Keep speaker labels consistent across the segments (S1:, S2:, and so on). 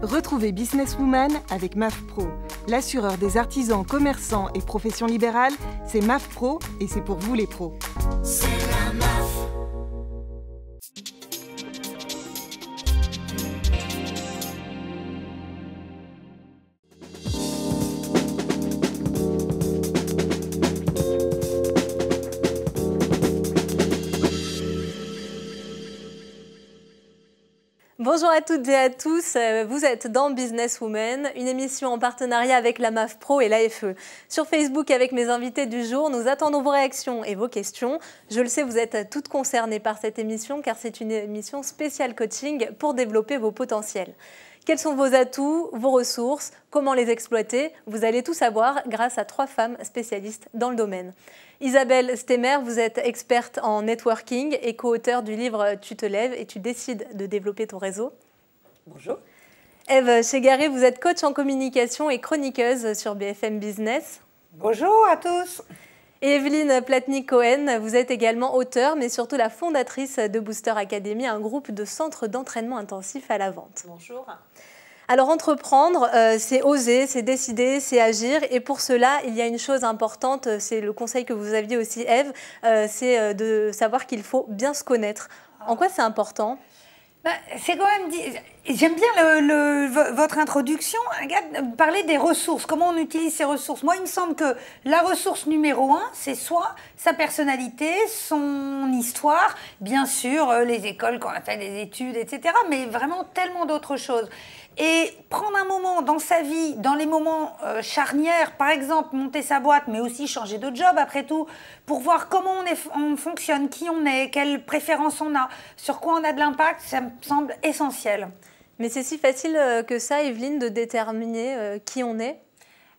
S1: Retrouvez Businesswoman avec MAF Pro. L'assureur des artisans, commerçants et professions libérales, c'est MAF Pro et c'est pour vous les pros.
S2: C'est la MAF.
S3: Bonjour à toutes et à tous, vous êtes dans Businesswoman, une émission en partenariat avec la MAF Pro et l'AFE. Sur Facebook, avec mes invités du jour, nous attendons vos réactions et vos questions. Je le sais, vous êtes toutes concernées par cette émission car c'est une émission spéciale coaching pour développer vos potentiels. Quels sont vos atouts, vos ressources, comment les exploiter? Vous allez tout savoir grâce à 3 femmes spécialistes dans le domaine. Isabelle Stemmer, vous êtes experte en networking et co-auteure du livre « Tu te lèves et tu décides de développer ton réseau ».
S4: Bonjour.
S3: Ève Chegaré, vous êtes coach en communication et chroniqueuse sur BFM Business.
S4: Bonjour à tous.
S3: Et Evelyne Platnik-Cohen, vous êtes également auteure, mais surtout la fondatrice de Booster Academy, un groupe de centres d'entraînement intensif à la vente.
S4: Bonjour.
S3: Alors entreprendre, c'est oser, c'est décider, c'est agir. Et pour cela, il y a une chose importante, c'est le conseil que vous aviez aussi, Ève, c'est de savoir qu'il faut bien se connaître. En quoi c'est important ?
S4: C'est quand même... J'aime bien votre introduction, parler des ressources, comment on utilise ces ressources. Moi, il me semble que la ressource numéro 1, c'est soit sa personnalité, son histoire, bien sûr, les écoles, quand on a fait des études, etc., mais vraiment tellement d'autres choses. Et prendre un moment dans sa vie, dans les moments charnières, par exemple, monter sa boîte, mais aussi changer de job après tout, pour voir comment on fonctionne, qui on est, quelles préférences on a, sur quoi on a de l'impact, ça me semble essentiel.
S3: Mais c'est si facile que ça, Evelyne, de déterminer qui on est ?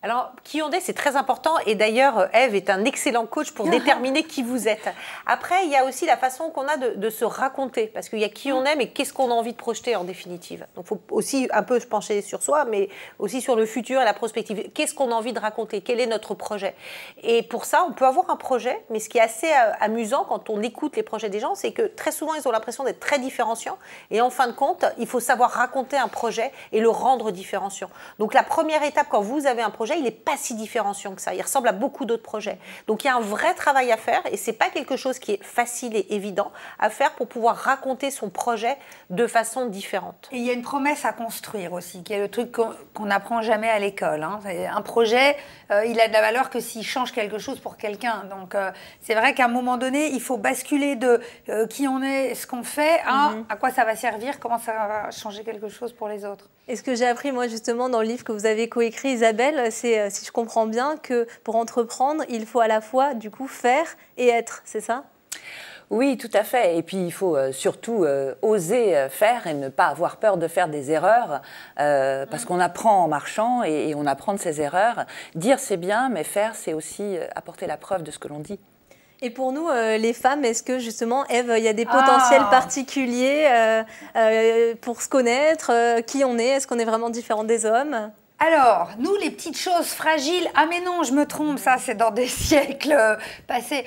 S5: Alors, qui on est, c'est très important. Et d'ailleurs, Ève est un excellent coach pour déterminer qui vous êtes. Après, il y a aussi la façon qu'on a de se raconter. Parce qu'il y a qui on est, mais qu'est-ce qu'on a envie de projeter en définitive. Donc, il faut aussi un peu se pencher sur soi, mais aussi sur le futur et la prospective. Qu'est-ce qu'on a envie de raconter? Quel est notre projet? Et pour ça, on peut avoir un projet, mais ce qui est assez amusant quand on écoute les projets des gens, c'est que très souvent, ils ont l'impression d'être très différenciants. Et en fin de compte, il faut savoir raconter un projet et le rendre différenciant. Donc, la première étape, quand vous avez un projet, il n'est pas si différenciant que ça. Il ressemble à beaucoup d'autres projets. Donc, il y a un vrai travail à faire et ce n'est pas quelque chose qui est facile et évident à faire pour pouvoir raconter son projet de façon différente.
S4: Et il y a une promesse à construire aussi, qui est le truc qu'on n'apprend jamais à l'école. Hein. Un projet, il a de la valeur que s'il change quelque chose pour quelqu'un. Donc, c'est vrai qu'à un moment donné, il faut basculer de qui on est, ce qu'on fait, à quoi ça va servir, comment ça va changer quelque chose pour les autres.
S3: Et ce que j'ai appris, moi, justement, dans le livre que vous avez coécrit, Isabelle, c'est, si je comprends bien, que pour entreprendre, il faut à la fois, du coup, faire et être, c'est ça ?
S6: Oui, tout à fait. Et puis, il faut surtout oser faire et ne pas avoir peur de faire des erreurs, parce qu'on apprend en marchant et on apprend de ses erreurs. Dire, c'est bien, mais faire, c'est aussi apporter la preuve de ce que l'on dit.
S3: Et pour nous, les femmes, est-ce que justement, Ève, il y a des potentiels particuliers pour se connaître, qui on est? Est-ce qu'on est vraiment différent des hommes?
S4: Alors, nous, les petites choses fragiles, ah mais non, je me trompe, ça c'est dans des siècles passés.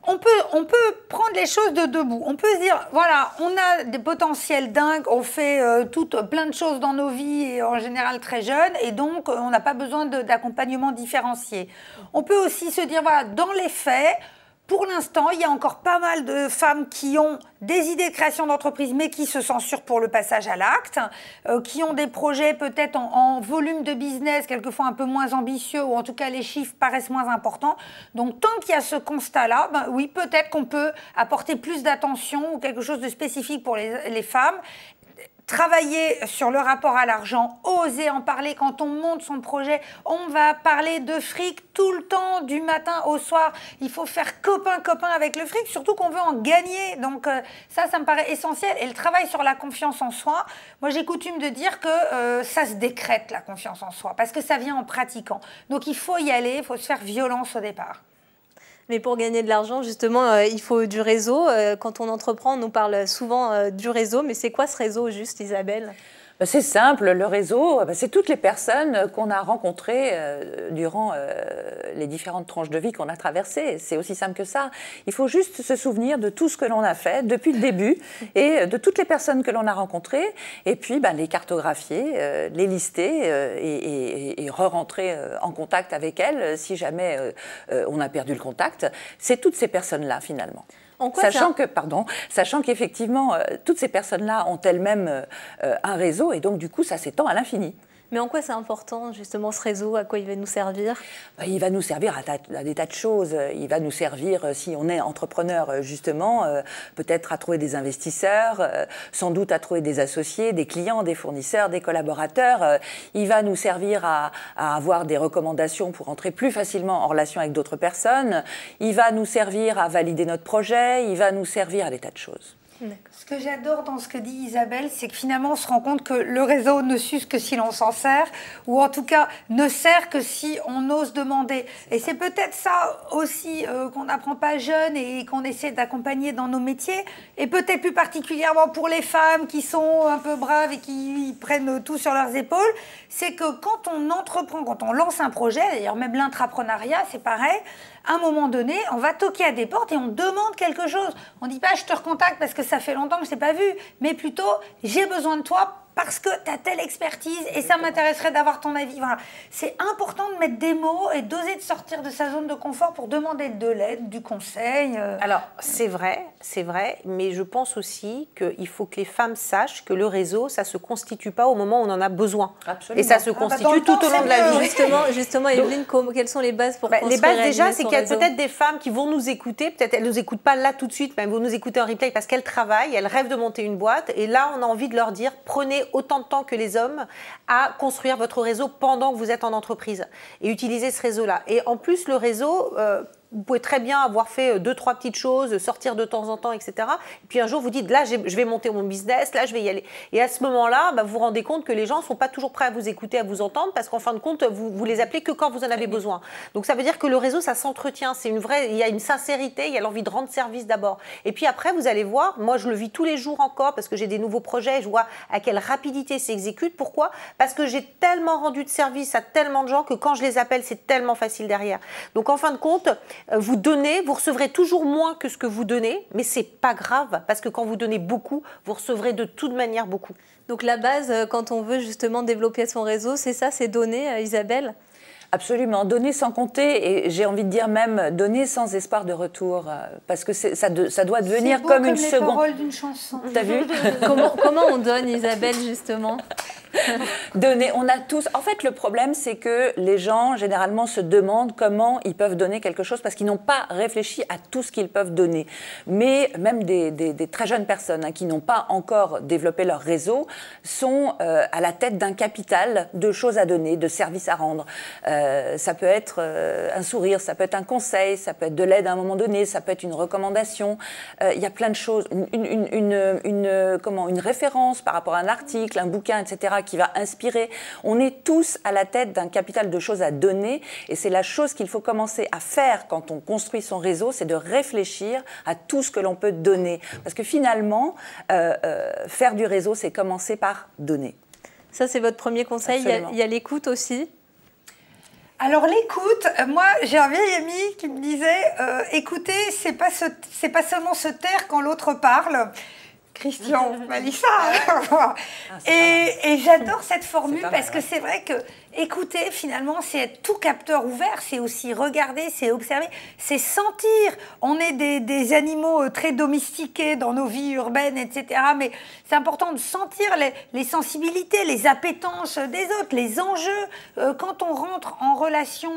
S4: On peut prendre les choses de debout. On peut se dire, voilà, on a des potentiels dingues, on fait plein de choses dans nos vies, et en général très jeunes, et donc on n'a pas besoin d'accompagnement différencié. On peut aussi se dire, voilà, dans les faits, pour l'instant, il y a encore pas mal de femmes qui ont des idées de création d'entreprise, mais qui se censurent pour le passage à l'acte, qui ont des projets peut-être en volume de business, quelquefois un peu moins ambitieux, ou en tout cas les chiffres paraissent moins importants. Donc tant qu'il y a ce constat-là, oui, peut-être qu'on peut apporter plus d'attention ou quelque chose de spécifique pour les femmes. Travailler sur le rapport à l'argent, oser en parler quand on monte son projet. On va parler de fric tout le temps, du matin au soir. Il faut faire copain-copain avec le fric, surtout qu'on veut en gagner. Donc ça me paraît essentiel. Et le travail sur la confiance en soi, moi j'ai coutume de dire que ça se décrète, la confiance en soi, parce que ça vient en pratiquant. Donc il faut y aller, il faut se faire violence au départ.
S3: Mais pour gagner de l'argent, justement, il faut du réseau. Quand on entreprend, on nous parle souvent du réseau. Mais c'est quoi ce réseau, juste, Isabelle ?
S6: C'est simple, le réseau, c'est toutes les personnes qu'on a rencontrées durant les différentes tranches de vie qu'on a traversées. C'est aussi simple que ça. Il faut juste se souvenir de tout ce que l'on a fait depuis le début et de toutes les personnes que l'on a rencontrées, et puis les cartographier, les lister et re-rentrer en contact avec elles si jamais on a perdu le contact. C'est toutes ces personnes-là, finalement. Sachant qu'effectivement, toutes ces personnes-là ont elles-mêmes un réseau, et donc du coup, ça s'étend à l'infini.
S3: Mais en quoi c'est important, justement, ce réseau? À quoi il va nous servir?
S6: Il va nous servir à des tas de choses. Il va nous servir, si on est entrepreneur, justement, peut-être à trouver des investisseurs, sans doute à trouver des associés, des clients, des fournisseurs, des collaborateurs. Il va nous servir à avoir des recommandations pour entrer plus facilement en relation avec d'autres personnes. Il va nous servir à valider notre projet. Il va nous servir à des tas de choses.
S4: Ce que j'adore dans ce que dit Isabelle, c'est que finalement on se rend compte que le réseau ne s'use que si l'on s'en sert, ou en tout cas ne sert que si on ose demander. Et c'est peut-être ça aussi qu'on n'apprend pas jeune et qu'on essaie d'accompagner dans nos métiers, et peut-être plus particulièrement pour les femmes qui sont un peu braves et qui prennent tout sur leurs épaules, c'est que quand on entreprend, quand on lance un projet, d'ailleurs même l'intrapreneuriat c'est pareil, à un moment donné, on va toquer à des portes et on demande quelque chose. On ne dit pas « je te recontacte parce que ça fait longtemps que je ne t'ai pas vu », mais plutôt « j'ai besoin de toi parce que tu as telle expertise et ça m'intéresserait d'avoir ton avis ». Voilà. C'est important de mettre des mots et d'oser de sortir de sa zone de confort pour demander de l'aide, du conseil.
S5: Alors, c'est vrai, mais je pense aussi qu'il faut que les femmes sachent que le réseau, ça ne se constitue pas au moment où on en a besoin. Absolument. Et ça se constitue tout au long de la vie.
S3: Justement, Evelyne, quelles sont les bases pour construire?
S5: Les bases, déjà, c'est qu'il y a peut-être des femmes qui vont nous écouter, peut-être elles ne nous écoutent pas là tout de suite, mais elles vont nous écouter en replay parce qu'elles travaillent, elles rêvent de monter une boîte, et là, on a envie de leur dire, prenez autant de temps que les hommes à construire votre réseau pendant que vous êtes en entreprise et utilisez ce réseau-là. Et en plus, le réseau... vous pouvez très bien avoir fait 2-3 petites choses, sortir de temps en temps, etc. Et puis un jour, vous dites, là, je vais monter mon business, là, je vais y aller. Et à ce moment-là, vous vous rendez compte que les gens ne sont pas toujours prêts à vous écouter, à vous entendre, parce qu'en fin de compte, vous les appelez que quand vous en avez besoin. Donc ça veut dire que le réseau, ça s'entretient. Il y a une sincérité, il y a l'envie de rendre service d'abord. Et puis après, vous allez voir, moi, je le vis tous les jours encore, parce que j'ai des nouveaux projets, je vois à quelle rapidité s'exécute. Pourquoi? Parce que j'ai tellement rendu de service à tellement de gens que quand je les appelle, c'est tellement facile derrière. Donc en fin de compte, vous donnez, vous recevrez toujours moins que ce que vous donnez, mais c'est pas grave, parce que quand vous donnez beaucoup, vous recevrez de toute manière beaucoup.
S3: Donc la base, quand on veut justement développer son réseau, c'est ça, c'est donner, Isabelle?
S6: Absolument, donner sans compter, et j'ai envie de dire même donner sans espoir de retour, parce que ça doit devenir comme une seconde.
S4: C'est beau comme les paroles d'une chanson.
S6: T'as vu?
S3: Comment on donne, Isabelle, justement?
S6: Donner, on a tous... En fait, le problème, c'est que les gens, généralement, se demandent comment ils peuvent donner quelque chose parce qu'ils n'ont pas réfléchi à tout ce qu'ils peuvent donner. Mais même des très jeunes personnes qui n'ont pas encore développé leur réseau sont à la tête d'un capital de choses à donner, de services à rendre. Ça peut être un sourire, ça peut être un conseil, ça peut être de l'aide à un moment donné, ça peut être une recommandation. Il y a plein de choses. Une référence par rapport à un article, un bouquin, etc., qui va inspirer. On est tous à la tête d'un capital de choses à donner, et c'est la chose qu'il faut commencer à faire quand on construit son réseau, c'est de réfléchir à tout ce que l'on peut donner. Parce que finalement, faire du réseau, c'est commencer par donner.
S3: Ça, c'est votre premier conseil. Il y a l'écoute aussi.
S4: Alors l'écoute, moi j'ai un vieil ami qui me disait écouter, c'est pas seulement se taire quand l'autre parle. Christian, Malissa. Et j'adore cette formule parce que c'est vrai que écouter, finalement, c'est être tout capteur ouvert, c'est aussi regarder, c'est observer, c'est sentir. On est des animaux très domestiqués dans nos vies urbaines, etc. Mais c'est important de sentir les sensibilités, les appétences des autres, les enjeux. Quand on rentre en relation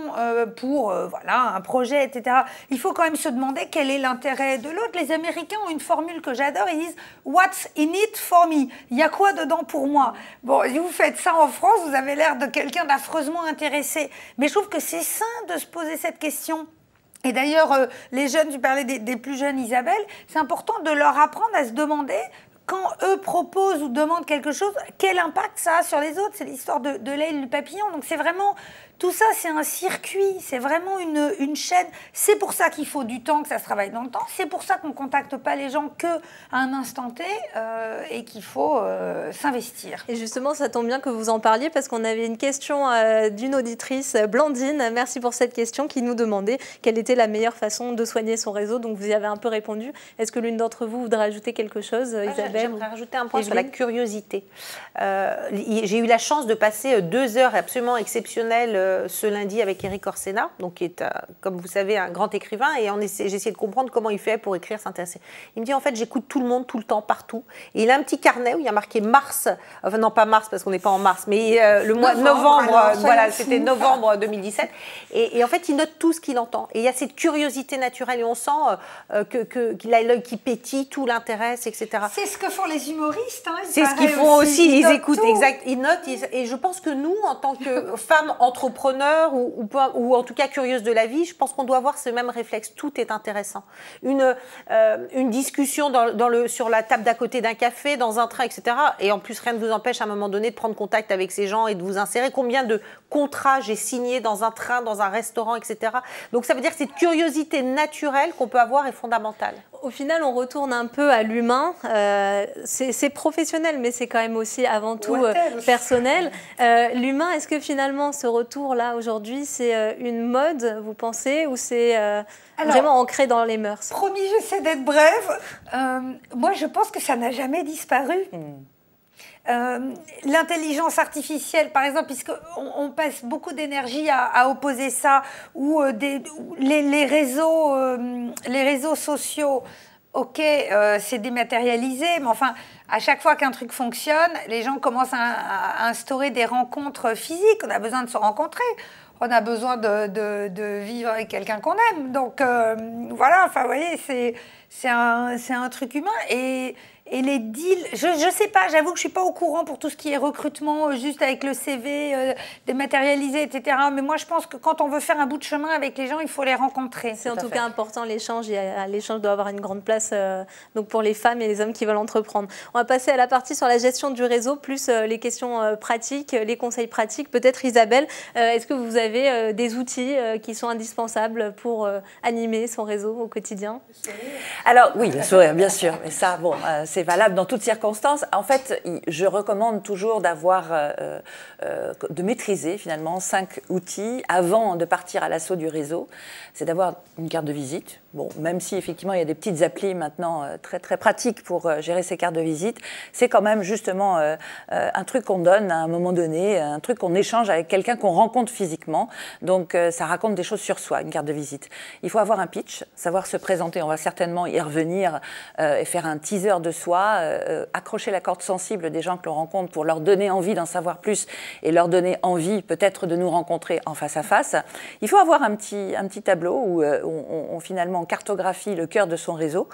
S4: pour voilà, un projet, etc., il faut quand même se demander quel est l'intérêt de l'autre. Les Américains ont une formule que j'adore, ils disent « What's in it for me ?» Il y a quoi dedans pour moi? Bon, si vous faites ça en France, vous avez l'air de quelqu'un d'affreusement intéressé. Mais je trouve que c'est sain de se poser cette question. Et d'ailleurs, les jeunes, tu parlais des plus jeunes, Isabelle, c'est important de leur apprendre à se demander, quand eux proposent ou demandent quelque chose, quel impact ça a sur les autres. C'est l'histoire de l'aile du papillon. Donc c'est vraiment Tout ça, c'est un circuit, c'est vraiment une chaîne. C'est pour ça qu'il faut du temps, que ça se travaille dans le temps. C'est pour ça qu'on ne contacte pas les gens qu'à un instant T et qu'il faut s'investir.
S3: Et justement, ça tombe bien que vous en parliez parce qu'on avait une question d'une auditrice, Blandine. Merci pour cette question qui nous demandait quelle était la meilleure façon de soigner son réseau. Donc, vous y avez un peu répondu. Est-ce que l'une d'entre vous voudrait ajouter quelque chose, Isabelle?
S5: J'aimerais rajouter un point sur la curiosité. J'ai eu la chance de passer 2 heures absolument exceptionnelles ce lundi avec Eric Orsena, donc qui est, comme vous savez, un grand écrivain, et j'ai essayé de comprendre comment il fait pour écrire, s'intéresser. Il me dit, en fait, j'écoute tout le monde, tout le temps, partout. Et il a un petit carnet où il y a marqué mars, enfin non pas mars parce qu'on n'est pas en mars, mais le mois de novembre, voilà, c'était novembre 2017. Et en fait, il note tout ce qu'il entend. Et il y a cette curiosité naturelle, et on sent qu'il a l'œil qui pétille, tout l'intéresse, etc.
S4: C'est ce que font les humoristes. Hein,
S5: c'est ce qu'ils font aussi, ils écoutent, exact, ils notent. Et je pense que nous, en tant que femmes entrepreneurs ou en tout cas curieuses de la vie, je pense qu'on doit avoir ce même réflexe. Tout est intéressant. Une discussion sur la table d'à côté d'un café, dans un train, etc. Et en plus, rien ne vous empêche à un moment donné de prendre contact avec ces gens et de vous insérer. Combien de contrats j'ai signés dans un train, dans un restaurant, etc. Donc ça veut dire que cette curiosité naturelle qu'on peut avoir est fondamentale.
S3: Au final, on retourne un peu à l'humain. C'est professionnel, mais c'est quand même aussi avant tout personnel. L'humain, est-ce que finalement, ce retour-là, aujourd'hui, c'est une mode, vous pensez, ou c'est vraiment ancré dans les mœurs?
S4: Promis, j'essaie d'être brève. Moi, je pense que ça n'a jamais disparu. L'intelligence artificielle, par exemple, puisqu'on passe beaucoup d'énergie à opposer ça, ou les réseaux sociaux, ok, c'est dématérialisé, mais enfin, à chaque fois qu'un truc fonctionne, les gens commencent à instaurer des rencontres physiques. On a besoin de se rencontrer. On a besoin de vivre avec quelqu'un qu'on aime. Donc, voilà, enfin, vous voyez, c'est un truc humain. Et les deals, je ne sais pas, j'avoue que je ne suis pas au courant pour tout ce qui est recrutement, juste avec le CV dématérialisé, etc. Mais moi, je pense que quand on veut faire un bout de chemin avec les gens, il faut les rencontrer.
S3: C'est en tout cas important, l'échange. L'échange doit avoir une grande place donc pour les femmes et les hommes qui veulent entreprendre. On va passer à la partie sur la gestion du réseau, plus les questions pratiques, les conseils pratiques. Peut-être Isabelle, est-ce que vous avez des outils qui sont indispensables pour animer son réseau au quotidien?
S6: Alors oui, le sourire, bien sûr. Mais ça, bon, c'est valable dans toutes circonstances. En fait, je recommande toujours de maîtriser finalement 5 outils avant de partir à l'assaut du réseau. C'est d'avoir une carte de visite. Bon, même si effectivement il y a des petites applis maintenant très très pratiques pour gérer ces cartes de visite, c'est quand même justement un truc qu'on donne à un moment donné, un truc qu'on échange avec quelqu'un qu'on rencontre physiquement. Donc ça raconte des choses sur soi, une carte de visite. Il faut avoir un pitch, savoir se présenter. On va certainement y revenir et faire un teaser de soi, accrocher la corde sensible des gens que l'on rencontre pour leur donner envie d'en savoir plus et leur donner envie peut-être de nous rencontrer en face à face. Il faut avoir un petit tableau où on finalement cartographie le cœur de son réseau.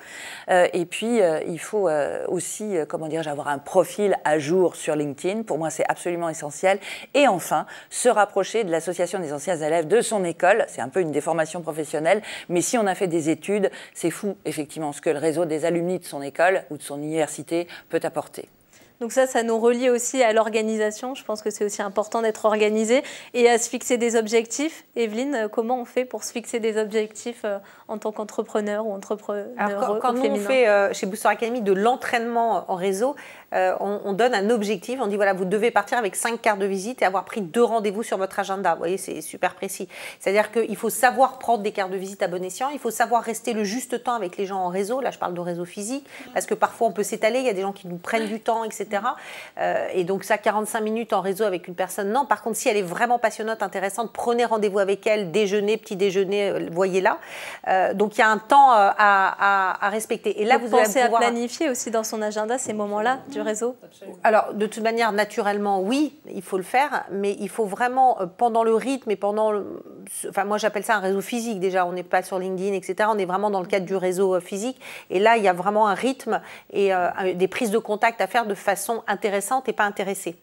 S6: Et puis, il faut aussi, comment dirais-je, avoir un profil à jour sur LinkedIn. Pour moi, c'est absolument essentiel. Et enfin, se rapprocher de l'association des anciens élèves de son école. C'est un peu une déformation professionnelle, mais si on a fait des études, c'est fou, effectivement, ce que le réseau des alumni de son école ou de son université peut apporter.
S3: Donc ça nous relie aussi à l'organisation. Je pense que c'est aussi important d'être organisé et à se fixer des objectifs. Evelyne, comment on fait pour se fixer des objectifs en tant qu'entrepreneur ou entrepreneur
S5: quand nous, on fait chez Booster Academy de l'entraînement en réseau, on donne un objectif. On dit, voilà, vous devez partir avec 5 cartes de visite et avoir pris 2 rendez-vous sur votre agenda. Vous voyez, c'est super précis. C'est-à-dire qu'il faut savoir prendre des cartes de visite à bon escient. Il faut savoir rester le juste temps avec les gens en réseau. Là, je parle de réseau physique parce que parfois, on peut s'étaler. Il y a des gens qui nous prennent du temps, etc. Et donc ça, 45 minutes en réseau avec une personne, non. Par contre, si elle est vraiment passionnante, intéressante, prenez rendez-vous avec elle, déjeuner, petit déjeuner, voyez-là. Donc il y a un temps à respecter. Et là,
S3: vous pensez à planifier aussi dans son agenda ces moments-là du réseau?
S5: Alors, de toute manière, naturellement, oui, il faut le faire, mais il faut vraiment, pendant le rythme et pendant... Enfin, moi, j'appelle ça un réseau physique, déjà. On n'est pas sur LinkedIn, etc. On est vraiment dans le cadre du réseau physique. Et là, il y a vraiment un rythme et des prises de contact à faire de façon intéressante et pas intéressée.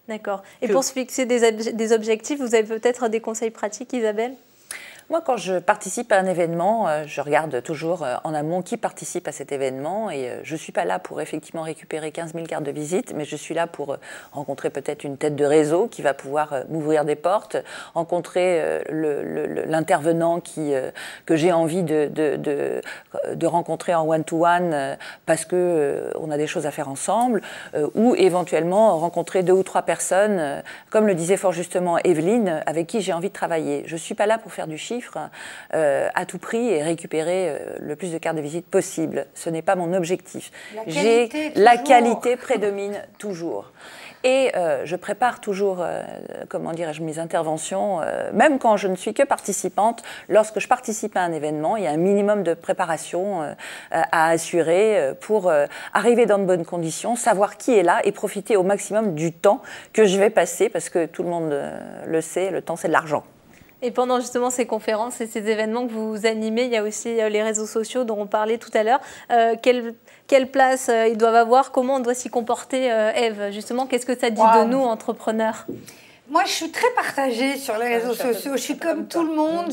S3: D'accord. Et pour se fixer des objectifs, vous avez peut-être des conseils pratiques, Isabelle?
S6: Moi, quand je participe à un événement, je regarde toujours en amont qui participe à cet événement et je ne suis pas là pour effectivement récupérer 15 000 cartes de visite, mais je suis là pour rencontrer peut-être une tête de réseau qui va pouvoir m'ouvrir des portes, rencontrer l'intervenant que j'ai envie de rencontrer en one-to-one parce qu'on a des choses à faire ensemble, ou éventuellement rencontrer 2 ou 3 personnes, comme le disait fort justement Evelyne, avec qui j'ai envie de travailler. Je ne suis pas là pour faire du chiffre à tout prix et récupérer le plus de cartes de visite possible. Ce n'est pas mon objectif. La qualité prédomine toujours. Et je prépare toujours, comment dirais-je, mes interventions, même quand je ne suis que participante. Lorsque je participe à un événement, il y a un minimum de préparation à assurer pour arriver dans de bonnes conditions, savoir qui est là et profiter au maximum du temps que je vais passer, parce que tout le monde le sait, le temps c'est de l'argent.
S3: Et pendant justement ces conférences et ces événements que vous animez, il y a aussi les réseaux sociaux dont on parlait tout à l'heure. Quelle place ils doivent avoir? Comment on doit s'y comporter, Ève? Justement, qu'est-ce que ça dit de nous, entrepreneurs?
S4: Moi, je suis très partagée sur les réseaux sociaux. Je suis comme tout le monde.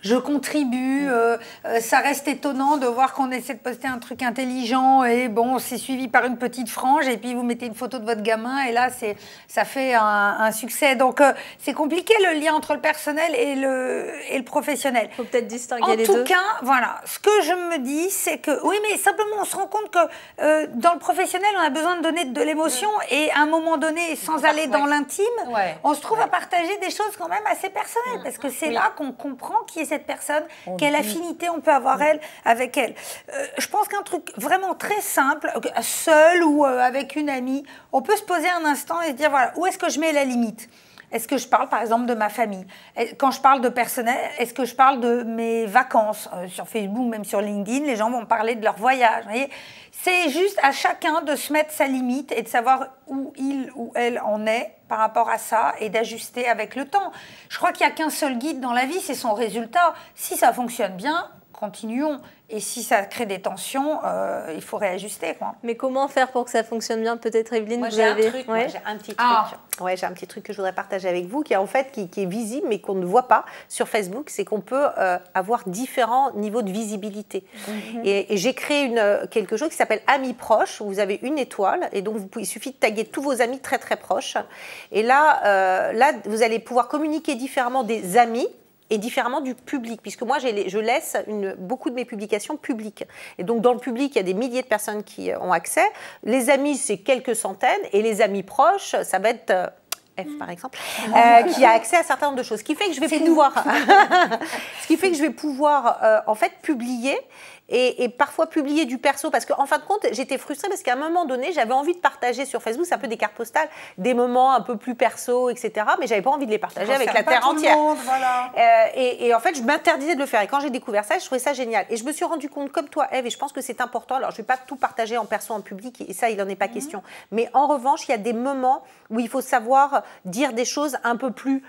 S4: Je contribue. Ça reste étonnant de voir qu'on essaie de poster un truc intelligent et bon, c'est suivi par une petite frange et puis vous mettez une photo de votre gamin et là, ça fait un succès. Donc, c'est compliqué le lien entre le personnel et le professionnel.
S3: Il faut peut-être distinguer les deux.
S4: En tout cas, voilà. Ce que je me dis, c'est que oui, mais simplement, on se rend compte que dans le professionnel, on a besoin de donner de l'émotion et à un moment donné, sans aller dans l'intime, on se trouve à partager des choses quand même assez personnelles parce que c'est là qu'on comprend qui est cette personne, quelle affinité on peut avoir avec elle. Je pense qu'un truc vraiment très simple, seul ou avec une amie, on peut se poser un instant et se dire voilà, où est-ce que je mets la limite? Est-ce que je parle par exemple de ma famille? Quand je parle de personnel, est-ce que je parle de mes vacances? Sur Facebook, même sur LinkedIn, les gens vont parler de leur voyage. Vous voyez, c'est juste à chacun de se mettre sa limite et de savoir où il ou elle en est par rapport à ça et d'ajuster avec le temps. Je crois qu'il n'y a qu'un seul guide dans la vie, c'est son résultat. Si ça fonctionne bien, continuons. Et si ça crée des tensions, il faut réajuster, quoi.
S3: Mais comment faire pour que ça fonctionne bien? Peut-être, Evelyne,
S5: moi, j'ai un petit truc. Ouais, j'ai un petit truc que je voudrais partager avec vous, qui est en fait qui est visible, mais qu'on ne voit pas sur Facebook. C'est qu'on peut avoir différents niveaux de visibilité. Et j'ai créé quelque chose qui s'appelle Amis proches, où vous avez une étoile, et donc il suffit de taguer tous vos amis très très proches. Et là, vous allez pouvoir communiquer différemment des amis et différemment du public, puisque moi je laisse beaucoup de mes publications publiques. Et donc dans le public, il y a des milliers de personnes qui ont accès. Les amis, c'est quelques centaines, et les amis proches, ça va être F par exemple, qui a accès à un certain nombre de choses. Ce qui fait que je vais pouvoir, en fait publier et parfois publier du perso, parce qu'en fin de compte, j'étais frustrée parce qu'à un moment donné, j'avais envie de partager sur Facebook, c'est un peu des cartes postales, des moments un peu plus perso, etc. Mais j'avais pas envie de les partager avec la terre entière.
S4: Voilà.
S5: Et en fait, je m'interdisais de le faire. Et quand j'ai découvert ça, je trouvais ça génial. Et je me suis rendu compte, comme toi, Ève, et je pense que c'est important. Alors, je vais pas tout partager en perso, en public, et ça, il n'en est pas question. Mais en revanche, il y a des moments où il faut savoir dire des choses un peu plus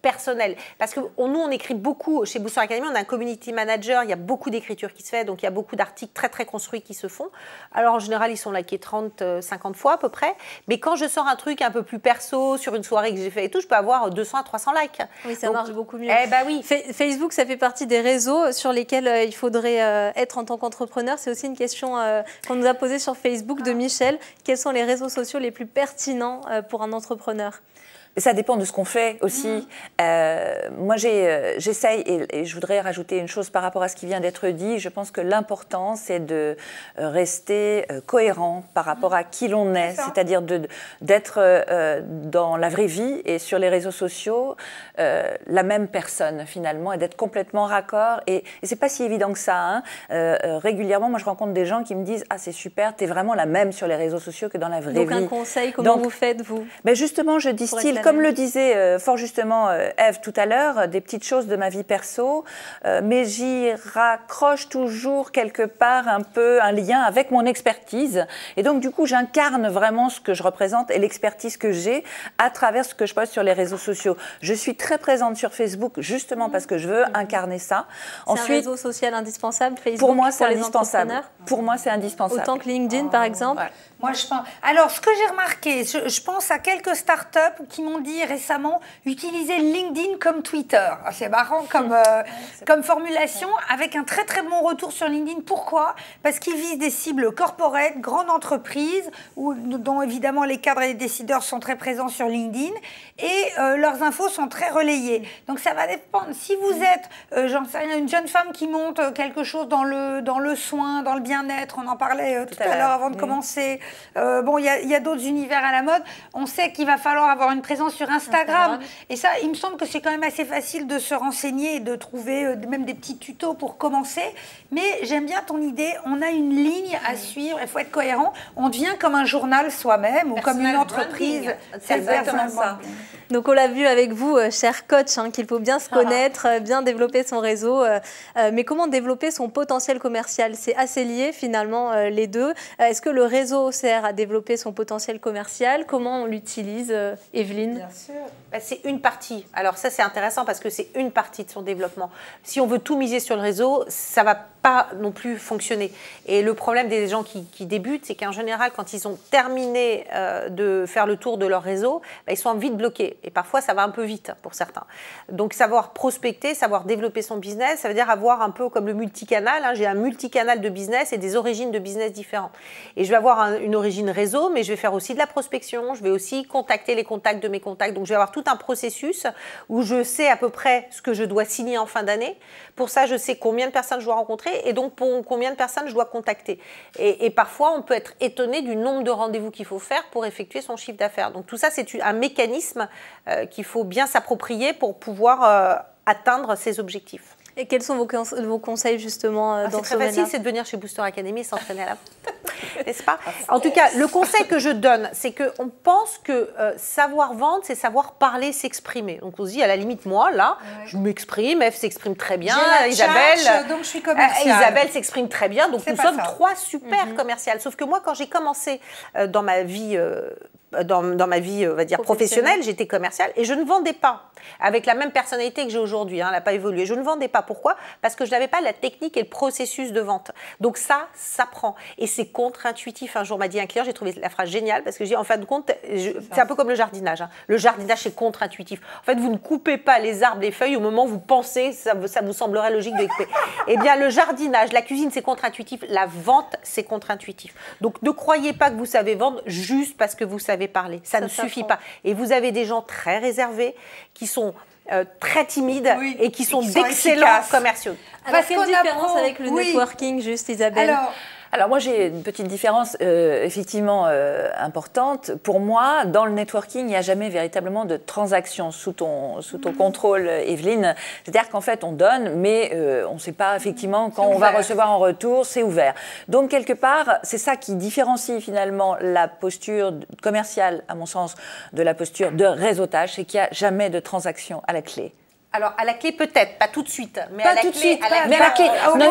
S5: personnel. Parce que nous, on écrit beaucoup chez Booster Academy, on a un community manager, il y a beaucoup d'écriture qui se fait, donc il y a beaucoup d'articles très très construits qui se font. Alors en général, ils sont likés 30-50 fois à peu près, mais quand je sors un truc un peu plus perso sur une soirée que j'ai fait et tout, je peux avoir 200 à 300 likes.
S3: Oui, ça marche beaucoup mieux.
S5: Eh ben oui.
S3: Facebook, ça fait partie des réseaux sur lesquels il faudrait être en tant qu'entrepreneur. C'est aussi une question qu'on nous a posée sur Facebook de Michel. Quels sont les réseaux sociaux les plus pertinents pour un entrepreneur ?
S6: Ça dépend de ce qu'on fait aussi. Moi, j'essaye, et je voudrais rajouter une chose par rapport à ce qui vient d'être dit. Je pense que l'important, c'est de rester cohérent par rapport à qui l'on est. C'est-à-dire d'être dans la vraie vie et sur les réseaux sociaux la même personne, finalement, et d'être complètement raccord. Et ce n'est pas si évident que ça. Régulièrement, moi, je rencontre des gens qui me disent « Ah, c'est super, tu es vraiment la même sur les réseaux sociaux que dans la vraie vie. »
S3: Donc, un conseil, comment vous faites, vous?
S6: Ben justement, je distille, comme le disait fort justement Ève tout à l'heure, des petites choses de ma vie perso, mais j'y raccroche toujours quelque part un peu un lien avec mon expertise. Et donc, du coup, j'incarne vraiment ce que je représente et l'expertise que j'ai à travers ce que je poste sur les réseaux sociaux. Je suis très présente sur Facebook, justement parce que je veux incarner ça.
S3: C'est un réseau social indispensable, Facebook,
S6: pour moi, c'est
S3: les
S6: indispensable.
S3: entrepreneurs.
S6: Pour moi, c'est indispensable.
S3: Autant que LinkedIn, par exemple.
S4: Moi, je pense. Alors, ce que j'ai remarqué, je pense à quelques startups qui m'ont dit récemment utiliser LinkedIn comme Twitter. C'est marrant comme formulation, avec un très très bon retour sur LinkedIn. Pourquoi? Parce qu'ils visent des cibles corporate, grandes entreprises, dont évidemment les cadres et les décideurs sont très présents sur LinkedIn, et leurs infos sont très relayées. Donc, ça va dépendre. Si vous êtes, j'en sais rien, une jeune femme qui monte quelque chose dans le soin, dans le bien-être, on en parlait tout à l'heure avant de commencer. Bon, il y a d'autres univers à la mode. On sait qu'il va falloir avoir une présence sur Instagram. Et ça, il me semble que c'est quand même assez facile de se renseigner et de trouver même des petits tutos pour commencer. Mais j'aime bien ton idée. On a une ligne à suivre. Il faut être cohérent. On devient comme un journal soi-même ou comme une entreprise.
S5: C'est exactement ça.
S3: Donc on l'a vu avec vous, cher coach, qu'il faut bien se connaître, bien développer son réseau. Mais comment développer son potentiel commercial? C'est assez lié finalement les deux. Est-ce que le réseau sert à développer son potentiel commercial? Comment on l'utilise, Evelyne?
S4: Bien sûr.
S5: C'est une partie. Alors ça, c'est intéressant parce que c'est une partie de son développement. Si on veut tout miser sur le réseau, ça ne va pas non plus fonctionner. Et le problème des gens qui débutent, c'est qu'en général, quand ils ont terminé de faire le tour de leur réseau, ils sont vite bloqués. Et parfois, ça va un peu vite pour certains. Donc, savoir prospecter, savoir développer son business, ça veut dire avoir un peu comme le multicanal. J'ai un multicanal de business et des origines de business différentes. Et je vais avoir une origine réseau, mais je vais faire aussi de la prospection. Je vais aussi contacter les contacts de mes contacts. Donc, je vais avoir tout un processus où je sais à peu près ce que je dois signer en fin d'année. Pour ça, je sais combien de personnes je dois rencontrer et donc pour combien de personnes je dois contacter. Et parfois, on peut être étonné du nombre de rendez-vous qu'il faut faire pour effectuer son chiffre d'affaires. Donc, tout ça, c'est un mécanisme qu'il faut bien s'approprier pour pouvoir atteindre ses objectifs.
S3: Et quels sont vos conseils justement dans ce domaine-là?
S5: C'est très facile, c'est de venir chez Booster Academy et s'entraîner à la n'est-ce pas? En tout cas, le conseil que je donne, c'est qu'on pense que savoir vendre, c'est savoir parler, s'exprimer. Donc on se dit, à la limite, moi, là, je m'exprime, Eve s'exprime très bien, Isabelle,
S4: donc je suis commerciale.
S5: Isabelle s'exprime très bien, donc nous sommes trois super commerciales. Sauf que moi, quand j'ai commencé dans ma vie... Dans ma vie, on va dire, professionnelle, j'étais commerciale et je ne vendais pas avec la même personnalité que j'ai aujourd'hui. Elle n'a pas évolué. Je ne vendais pas. Pourquoi? Parce que je n'avais pas la technique et le processus de vente. Donc ça prend. Et c'est contre-intuitif. Un jour m'a dit un client, j'ai trouvé la phrase géniale parce que je dis, en fin de compte, c'est un peu comme le jardinage. Le jardinage, c'est contre-intuitif. En fait, vous ne coupez pas les arbres, les feuilles au moment où vous pensez, ça vous semblerait logique de les couper. Eh bien, le jardinage, la cuisine, c'est contre-intuitif. La vente, c'est contre-intuitif. Donc, ne croyez pas que vous savez vendre juste parce que vous savez parler. Ça ne suffit pas. Et vous avez des gens très réservés qui sont très timides et qui sont d'excellents commerciaux.
S3: Alors, quelle différence avec le networking, juste, Isabelle?
S6: Alors moi j'ai une petite différence effectivement importante. Pour moi, dans le networking, il n'y a jamais véritablement de transaction sous ton contrôle, Evelyne. C'est-à-dire qu'en fait on donne, mais on ne sait pas effectivement quand on va recevoir en retour, c'est ouvert. Donc quelque part, c'est ça qui différencie finalement la posture commerciale, à mon sens, de la posture de réseautage, c'est qu'il n'y a jamais de transaction à la clé.
S5: Alors, à la clé, peut-être, pas tout de suite. Mais
S6: pas
S5: à la
S6: tout
S5: clé,
S6: de suite.
S5: Mais à la clé.
S6: Non,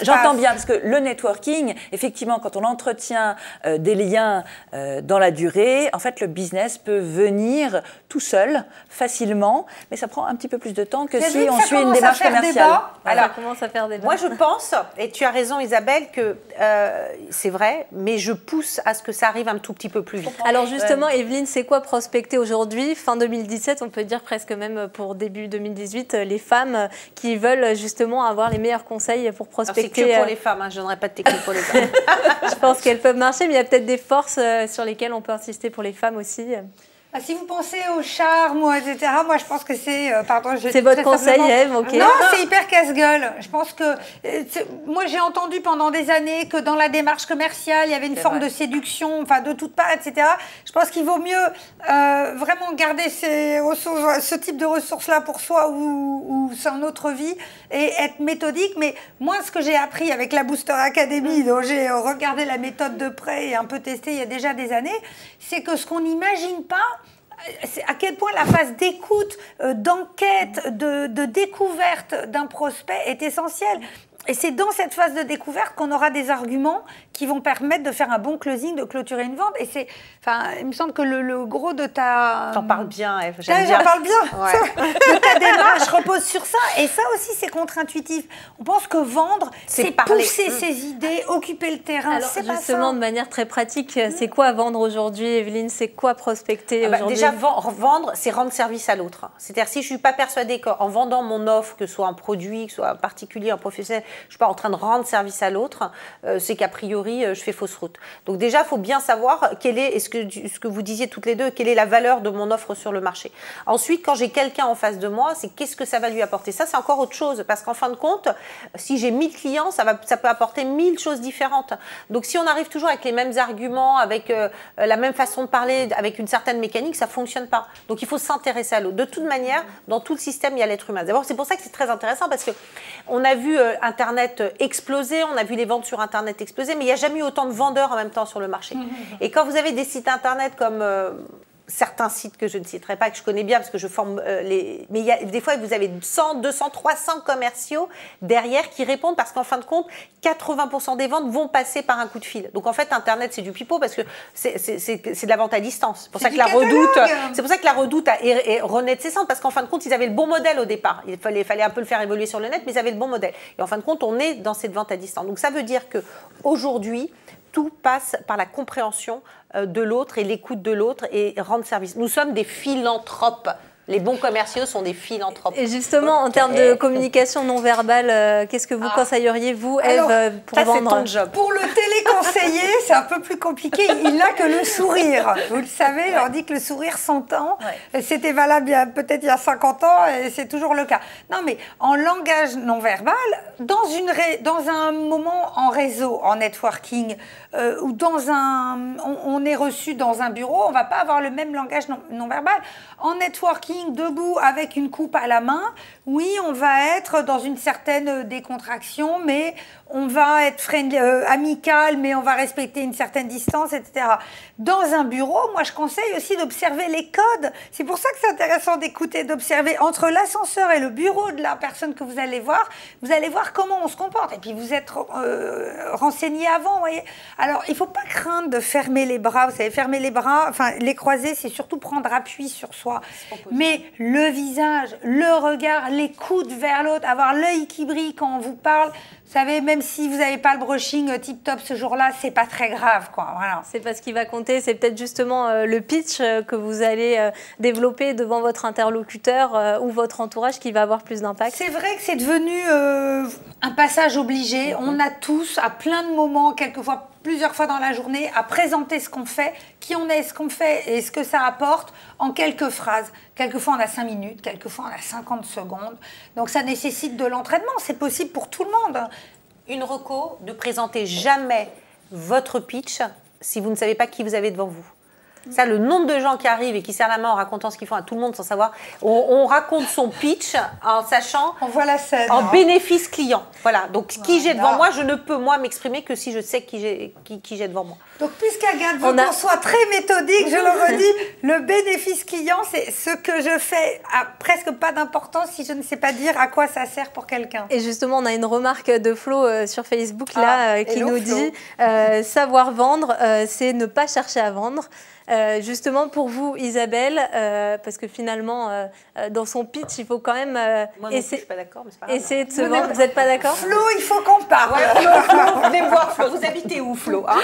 S6: j'entends bien, parce que le networking, effectivement, quand on entretient des liens dans la durée, en fait, le business peut venir tout seul, facilement, mais ça prend un petit peu plus de temps que si on suit une démarche commerciale.
S3: Alors, ça commence à faire débat.
S5: Moi, je pense, et tu as raison, Isabelle, que c'est vrai, mais je pousse à ce que ça arrive un tout petit peu plus vite.
S3: Alors, justement, Evelyne, c'est quoi prospecter aujourd'hui, fin 2017, on peut dire presque même pour début 2018, les femmes qui veulent justement avoir les meilleurs conseils pour prospecter.
S5: C'est que pour les femmes, je n'aurais pas de technique pour les femmes.
S3: Je pense qu'elles peuvent marcher, mais il y a peut-être des forces sur lesquelles on peut insister pour les femmes aussi.
S4: Si vous pensez au charme, etc., moi je pense que c'est...
S3: c'est votre conseil, Eve, ok.
S4: Non, c'est hyper casse-gueule. Je pense que... moi j'ai entendu pendant des années que dans la démarche commerciale, il y avait une forme de séduction, enfin de toutes parts, etc. Je pense qu'il vaut mieux vraiment garder ce type de ressources-là pour soi ou son autre vie et être méthodique. Mais moi, ce que j'ai appris avec la Booster Academy, dont j'ai regardé la méthode de près et un peu testé il y a déjà des années, c'est que ce qu'on n'imagine pas, c'est à quel point la phase d'écoute, d'enquête, de découverte d'un prospect est essentielle. Et c'est dans cette phase de découverte qu'on aura des arguments qui vont permettre de faire un bon closing, de clôturer une vente. Et il me semble que le gros de ta...
S5: T'en parles bien, Ève.
S4: J'en parle bien.
S5: Ouais.
S4: De ta démarche repose sur ça. Et ça aussi, c'est contre-intuitif. On pense que vendre, c'est pousser ses idées, occuper le terrain.
S3: Alors justement, de manière très pratique, c'est quoi vendre aujourd'hui, Evelyne? C'est quoi prospecter aujourd'hui?
S5: Déjà, vendre, c'est rendre service à l'autre. C'est-à-dire, si je ne suis pas persuadée qu'en vendant mon offre, que ce soit un produit, que ce soit un particulier, un professionnel, je ne suis pas en train de rendre service à l'autre, c'est qu'a priori, je fais fausse route. Donc déjà, il faut bien savoir quelle est, ce que vous disiez toutes les deux, quelle est la valeur de mon offre sur le marché. Ensuite, quand j'ai quelqu'un en face de moi, c'est qu'est-ce que ça va lui apporter. Ça, c'est encore autre chose, parce qu'en fin de compte, si j'ai 1000 clients, ça peut apporter 1000 choses différentes. Donc si on arrive toujours avec les mêmes arguments, avec la même façon de parler, avec une certaine mécanique, ça ne fonctionne pas. Donc il faut s'intéresser à l'autre. De toute manière, dans tout le système, il y a l'être humain. D'abord, c'est pour ça que c'est très intéressant, parce qu'on a vu Internet exploser, on a vu les ventes sur Internet exploser, mais il n'y a jamais eu autant de vendeurs en même temps sur le marché. Et quand vous avez des sites Internet comme... certains sites que je ne citerai pas, que je connais bien parce que je forme mais des fois vous avez 100, 200, 300 commerciaux derrière qui répondent parce qu'en fin de compte 80% des ventes vont passer par un coup de fil. Donc en fait Internet c'est du pipeau parce que c'est de la vente à distance. C'est pour ça que la Redoute renaît de ses cendres parce qu'en fin de compte ils avaient le bon modèle au départ. Il fallait un peu le faire évoluer sur le net, mais ils avaient le bon modèle. Et en fin de compte on est dans cette vente à distance. Donc ça veut dire que aujourd'hui tout passe par la compréhension de l'autre et l'écoute de l'autre et rendre service. Nous sommes des philanthropes. Les bons commerciaux sont des philanthropes.
S3: Et justement, en termes de communication non verbale, qu'est-ce que vous conseilleriez, vous, Ève, pour vendre?
S5: C'est ton job.
S4: Pour le téléconseiller, c'est un peu plus compliqué. Il n'a que le sourire. Vous le savez, on dit que le sourire s'entend. Ouais. C'était valable peut-être il y a 50 ans et c'est toujours le cas. Non, mais en langage non verbal, dans un moment en réseau, en networking, ou on est reçu dans un bureau, on ne va pas avoir le même langage non verbal. En networking, debout avec une coupe à la main, oui, on va être dans une certaine décontraction, mais on va être amical, mais on va respecter une certaine distance, etc. Dans un bureau, moi, je conseille aussi d'observer les codes. C'est pour ça que c'est intéressant d'écouter, d'observer entre l'ascenseur et le bureau de la personne que vous allez voir comment on se comporte. Et puis, vous êtes renseigné avant, vous voyez. Alors, il ne faut pas craindre de fermer les bras. Vous savez, fermer les bras, enfin, les croiser, c'est surtout prendre appui sur soi. Mais le visage, le regard, l'écoute vers l'autre, avoir l'œil qui brille quand on vous parle, vous savez, même si vous n'avez pas le brushing tip-top ce jour-là, c'est pas très grave, quoi. Voilà.
S3: C'est pas ce qui va compter, c'est peut-être justement le pitch que vous allez développer devant votre interlocuteur ou votre entourage qui va avoir plus d'impact.
S4: C'est vrai que c'est devenu un passage obligé. On a tous, à plein de moments, quelquefois plusieurs fois dans la journée, à présenter ce qu'on fait, qui on est, ce qu'on fait et ce que ça apporte en quelques phrases. Quelquefois, on a 5 minutes, quelquefois, on a 50 secondes. Donc, ça nécessite de l'entraînement. C'est possible pour tout le monde.
S5: Une reco, de présenter jamais votre pitch si vous ne savez pas qui vous avez devant vous. Ça, le nombre de gens qui arrivent et qui serrent la main en racontant ce qu'ils font à tout le monde sans savoir. On raconte son pitch en sachant.
S4: On voit la scène.
S5: En bénéfice client. Voilà. Donc, qui j'ai devant moi, je ne peux moi m'exprimer que si je sais qui j'ai devant moi.
S4: Donc, puisqu'Agathe veut qu'on soit très méthodique, je le redis, le bénéfice client, c'est ce que je fais a presque pas d'importance si je ne sais pas dire à quoi ça sert pour quelqu'un.
S3: Et justement, on a une remarque de Flo sur Facebook là qui nous dit savoir vendre, c'est ne pas chercher à vendre. Justement pour vous, Isabelle, parce que finalement, dans son pitch, il faut quand même essayer de se vendre. Vous n'êtes pas d'accord?
S4: Flo, il faut qu'on parle.
S5: Ouais, Flo, venez me voir, Flo. Vous habitez où, Flo, hein?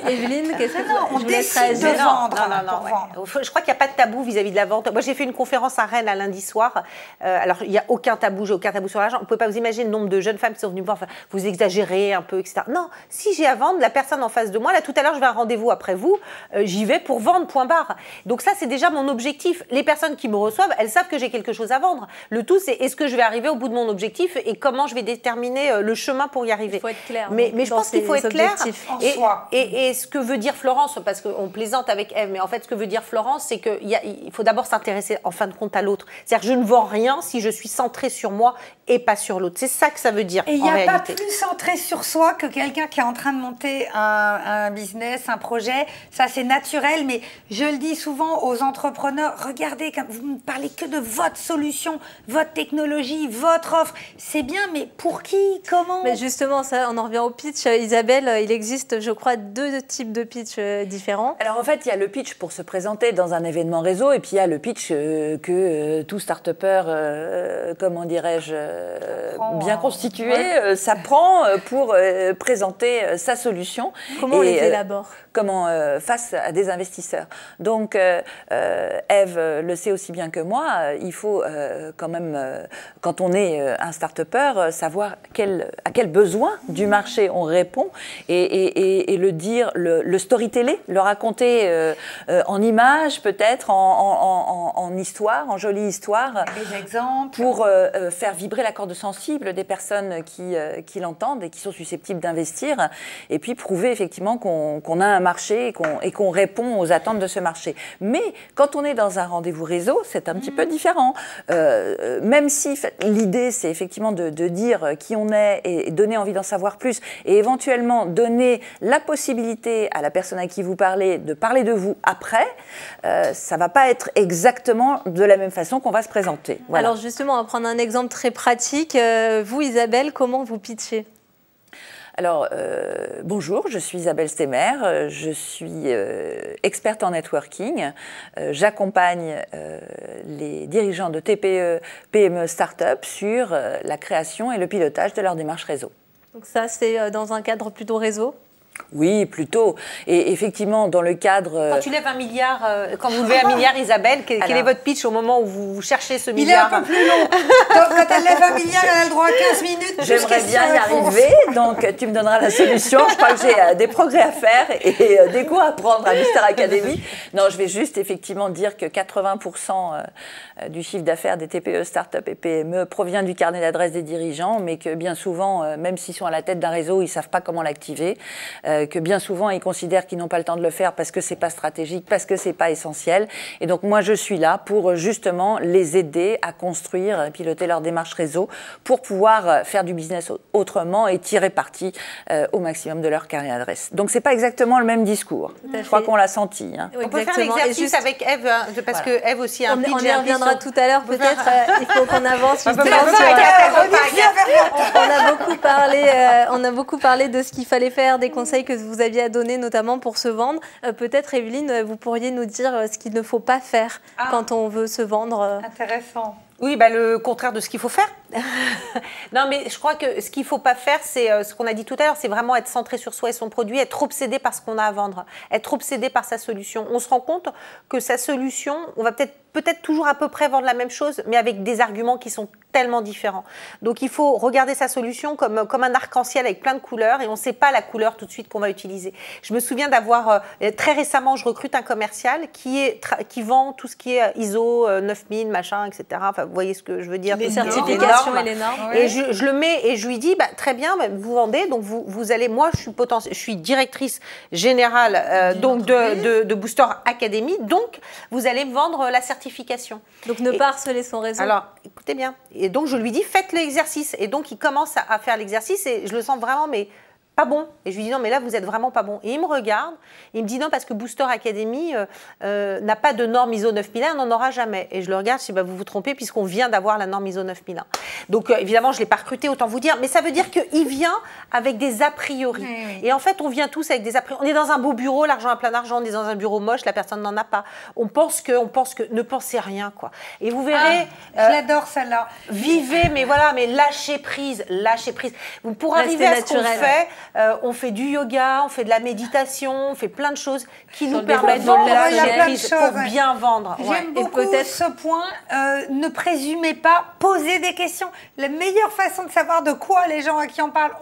S3: Evelyne, qu'est-ce que
S4: on décide de vendre.
S5: Non. Je crois qu'il n'y a pas de tabou vis-à-vis de la vente. Moi, j'ai fait une conférence à Rennes lundi soir. Alors, il n'y a aucun tabou, j'ai aucun tabou sur l'argent. Vous ne pouvez pas vous imaginer le nombre de jeunes femmes qui sont venues me voir. Enfin, vous exagérez un peu, etc. Non, si j'ai à vendre, la personne en face de moi, là, tout à l'heure, je vais à un rendez-vous après vous, j'y vais pour vendre, point barre. Donc ça, c'est déjà mon objectif. Les personnes qui me reçoivent, elles savent que j'ai quelque chose à vendre. Le tout, c'est est-ce que je vais arriver au bout de mon objectif et comment je vais déterminer le chemin pour y arriver.
S3: Il faut être clair.
S5: Mais je pense qu'il faut être clair.
S4: Et
S5: ce que veut dire Florence, parce qu'on plaisante avec Ève, mais en fait, ce que veut dire Florence, c'est qu'il faut d'abord s'intéresser en fin de compte à l'autre. C'est-à-dire, je ne vends rien si je suis centrée sur moi et pas sur l'autre. C'est ça que ça veut dire.
S4: Et il n'y a pas plus centré sur soi que quelqu'un qui est en train de monter un business, un projet. Ça, c'est naturel. naturel, mais je le dis souvent aux entrepreneurs, regardez, vous ne parlez que de votre solution, votre technologie, votre offre. C'est bien, mais pour qui? Comment?
S3: Mais justement, ça, on en revient au pitch. Isabelle, il existe, je crois, 2 types de pitch différents.
S6: Alors en fait, il y a le pitch pour se présenter dans un événement réseau et puis il y a le pitch que tout start-upper, comment dirais-je, bien constitué, ça prend pour présenter sa solution.
S3: Comment on les élabore?
S6: Face à des investisseurs. Donc, Ève le sait aussi bien que moi, il faut quand même, quand on est un start-upper, savoir à quel besoin du marché on répond et le dire, le storyteller, le raconter en images peut-être, en histoire, en jolie histoire.
S4: Des exemples.
S6: Pour faire vibrer la corde sensible des personnes qui l'entendent et qui sont susceptibles d'investir et puis prouver effectivement qu'on a un marché et qu'on répond aux attentes de ce marché. Mais quand on est dans un rendez-vous réseau, c'est un petit peu différent. Même si l'idée, c'est effectivement de dire qui on est et donner envie d'en savoir plus et éventuellement donner la possibilité à la personne à qui vous parlez de parler de vous après, ça ne va pas être exactement de la même façon qu'on va se présenter. Voilà.
S3: Alors justement, on va prendre un exemple très pratique. Vous, Isabelle, comment vous pitchez ?
S6: Alors, bonjour, je suis Isabelle Stemmer, je suis experte en networking. J'accompagne les dirigeants de TPE, PME, start-up sur la création et le pilotage de leur démarche réseau.
S3: Donc ça, c'est dans un cadre plutôt réseau ?
S6: Oui, plutôt. Et effectivement, dans le cadre...
S5: Quand tu lèves 1 milliard, quand vous levez 1 milliard, Isabelle, quel est votre pitch au moment où vous cherchez ce milliard?
S4: Il est un peu plus long. Donc, quand elle lève 1 milliard, elle a le droit à 15 minutes.
S6: J'aimerais bien y arriver, donc tu me donneras la solution. Je crois que j'ai des progrès à faire et des cours à prendre à Mister Academy. Non, je vais juste effectivement dire que 80% du chiffre d'affaires des TPE, start-up et PME provient du carnet d'adresses des dirigeants, mais que bien souvent, même s'ils sont à la tête d'un réseau, ils ne savent pas comment l'activer. Que bien souvent, ils considèrent qu'ils n'ont pas le temps de le faire parce que ce n'est pas stratégique, parce que ce n'est pas essentiel. Et donc, moi, je suis là pour justement les aider à construire, piloter leur démarche réseau pour pouvoir faire du business autrement et tirer parti au maximum de leur carnet d'adresse. Donc, ce n'est pas exactement le même discours. Je crois qu'on l'a senti. Hein.
S3: Oui,
S5: on peut faire l'exercice avec Ève, parce que Ève aussi a un pitch.
S3: On y reviendra tout à l'heure, peut-être. Il faut qu'on avance. On a beaucoup parlé de ce qu'il fallait faire, des conseils que vous aviez à donner, notamment pour se vendre. Peut-être, Evelyne, vous pourriez nous dire ce qu'il ne faut pas faire quand on veut se vendre.
S4: Intéressant.
S5: Oui, bah, le contraire de ce qu'il faut faire. Non, mais je crois que ce qu'il ne faut pas faire, c'est ce qu'on a dit tout à l'heure, c'est vraiment être centré sur soi et son produit, être obsédé par ce qu'on a à vendre, être obsédé par sa solution. On se rend compte que sa solution, on va peut-être toujours à peu près vendre la même chose, mais avec des arguments qui sont tellement différents. Donc, il faut regarder sa solution comme un arc-en-ciel avec plein de couleurs et on ne sait pas la couleur tout de suite qu'on va utiliser. Je me souviens d'avoir, très récemment, je recrute un commercial qui vend tout ce qui est ISO 9000, machin, etc. Enfin, vous voyez ce que je veux dire.
S3: Les certifications et les normes.
S5: Et je le mets et je lui dis, très bien, vous vendez, donc vous allez, moi je suis directrice générale donc de Booster Academy, donc vous allez me vendre la certification.
S3: Donc ne pas harceler son réseau.
S5: Alors, écoutez bien. Et donc je lui dis, faites l'exercice. Et donc il commence à faire l'exercice et je le sens vraiment, mais pas bon. Et je lui dis non, mais là, vous êtes vraiment pas bon. Et il me regarde, il me dit non, parce que Booster Academy n'a pas de norme ISO 9001, on n'en aura jamais. Et je le regarde, je dis vous vous trompez, puisqu'on vient d'avoir la norme ISO 9001. Donc évidemment, je ne l'ai pas recruté, autant vous dire, mais ça veut dire qu'il vient avec des a priori. Oui. Et en fait, on vient tous avec des a priori. On est dans un beau bureau, l'argent à plein d'argent, on est dans un bureau moche, la personne n'en a pas. On pense que, ne pensez rien, quoi. Et vous verrez.
S4: Je l'adore, celle-là.
S5: Vivez, mais voilà, mais lâchez prise, lâchez prise. Pour arriver à ce qu'on fait, on fait du yoga, on fait de la méditation, on fait plein de choses qui nous permettent de lâcher prise pour bien vendre.
S4: J'aime beaucoup ce point. Ne présumez pas, posez des questions. La meilleure façon de savoir de quoi les gens à qui on parle,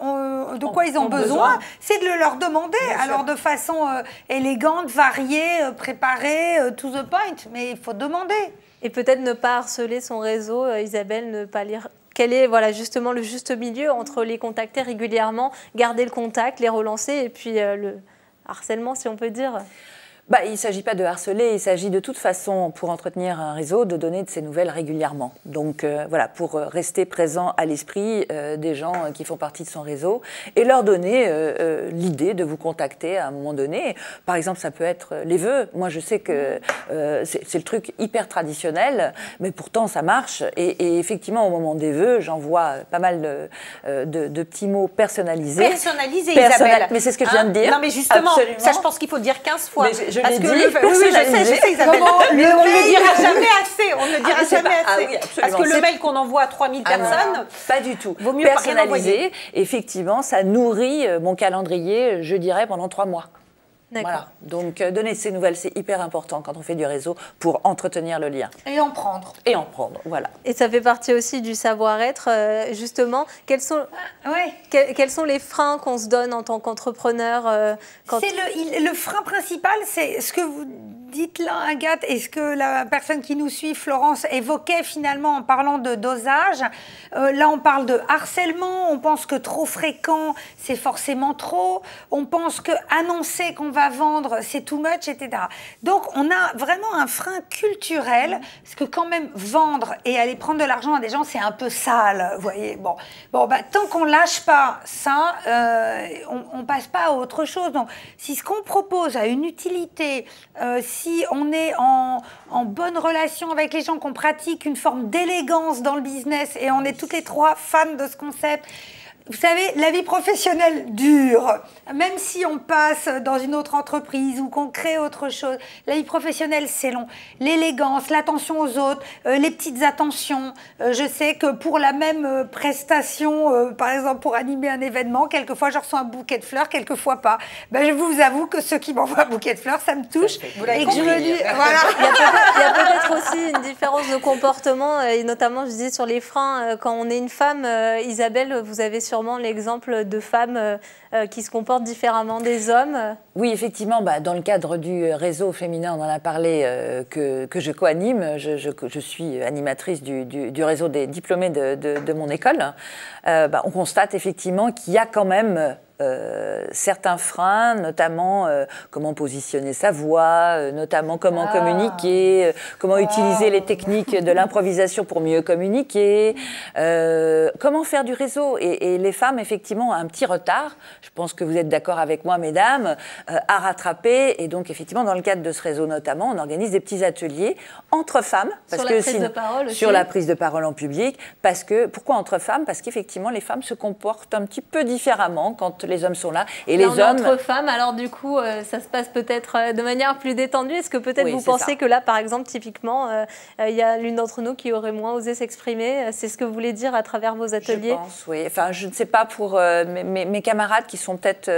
S4: de quoi ils ont besoin, c'est de le leur demander. Alors de façon élégante, variée, préparée, to the point. Mais il faut demander.
S3: Et peut-être ne pas harceler son réseau, Isabelle, ne pas lire. Quel est justement le juste milieu entre les contacter régulièrement, garder le contact, les relancer et puis le harcèlement, si on peut dire?
S6: Il ne s'agit pas de harceler, il s'agit de toute façon, pour entretenir un réseau, de donner de ces nouvelles régulièrement. Donc voilà, pour rester présent à l'esprit des gens qui font partie de son réseau et leur donner l'idée de vous contacter à un moment donné. Par exemple, ça peut être les vœux. Moi, je sais que c'est le truc hyper traditionnel, mais pourtant ça marche. Et effectivement, au moment des vœux, j'envoie pas mal de petits mots personnalisés.
S5: Personnalisés, Isabelle.
S6: Mais c'est ce que je viens de dire.
S5: Non, mais justement,
S6: absolument.
S5: ça, je pense qu'il faut le dire 15 fois.
S6: Je l'ai dit,
S5: oui, je sais, Isabelle. Mais on ne le dira jamais assez. On ne le dira jamais assez.
S6: Oui,
S5: parce que le mail qu'on envoie à 3000 personnes,
S6: pas du tout.
S5: Vaut mieux
S6: personnalisé. Effectivement, ça nourrit mon calendrier, je dirais, pendant 3 mois. Voilà. Donc, donner ces nouvelles, c'est hyper important quand on fait du réseau pour entretenir le lien.
S4: Et en prendre.
S6: Et en prendre, voilà.
S3: Et ça fait partie aussi du savoir-être, justement. Quels sont les freins qu'on se donne en tant qu'entrepreneur
S4: Le frein principal, c'est ce que vous dites là, Agathe, et ce que la personne qui nous suit, Florence, évoquait finalement en parlant de dosage. Là, on parle de harcèlement, on pense que trop fréquent, c'est forcément trop. On pense que annoncer qu'on va vendre, c'est too much, etc. Donc, on a vraiment un frein culturel, parce que quand même, vendre et aller prendre de l'argent à des gens, c'est un peu sale, vous voyez. Bon, tant qu'on lâche pas ça, on passe pas à autre chose. Donc, si ce qu'on propose a une utilité, si on est en bonne relation avec les gens, qu'on pratique une forme d'élégance dans le business, et on est toutes les 3 fans de ce concept. Vous savez, la vie professionnelle dure. Même si on passe dans une autre entreprise ou qu'on crée autre chose, la vie professionnelle, c'est long. L'élégance, l'attention aux autres, les petites attentions. Je sais que pour la même prestation, par exemple pour animer un événement, quelquefois je reçois un bouquet de fleurs, quelquefois pas. Je vous avoue que ceux qui m'envoient un bouquet de fleurs, ça me touche. Et que je me dis, voilà.
S3: Il y a peut-être aussi une différence de comportement, et notamment, je disais, sur les freins. Quand on est une femme, Isabelle, vous avez sûrement l'exemple de femmes qui se comportent différemment des hommes.
S6: Oui, effectivement, dans le cadre du réseau féminin, on en a parlé, que je co-anime. Je suis animatrice du réseau des diplômés de mon école. On constate effectivement qu'il y a quand même certains freins, notamment comment positionner sa voix, notamment comment communiquer, comment utiliser les techniques de l'improvisation pour mieux communiquer, comment faire du réseau. Et les femmes, effectivement, ont un petit retard, je pense que vous êtes d'accord avec moi, mesdames, à rattraper. Et donc, effectivement, dans le cadre de ce réseau notamment, on organise des petits ateliers entre femmes.
S3: Sur la prise de parole aussi.
S6: Sur la prise de parole en public. Pourquoi entre femmes? Parce qu'effectivement, les femmes se comportent un petit peu différemment quand les hommes sont là. Et les hommes...
S3: Entre femmes, alors du coup, ça se passe peut-être de manière plus détendue. Est-ce que peut-être vous pensez que là, par exemple, typiquement, il y a l'une d'entre nous qui aurait moins osé s'exprimer? C'est ce que vous voulez dire à travers vos ateliers?
S6: Je pense, oui. Enfin, je ne sais pas pour mes camarades qui sont peut-être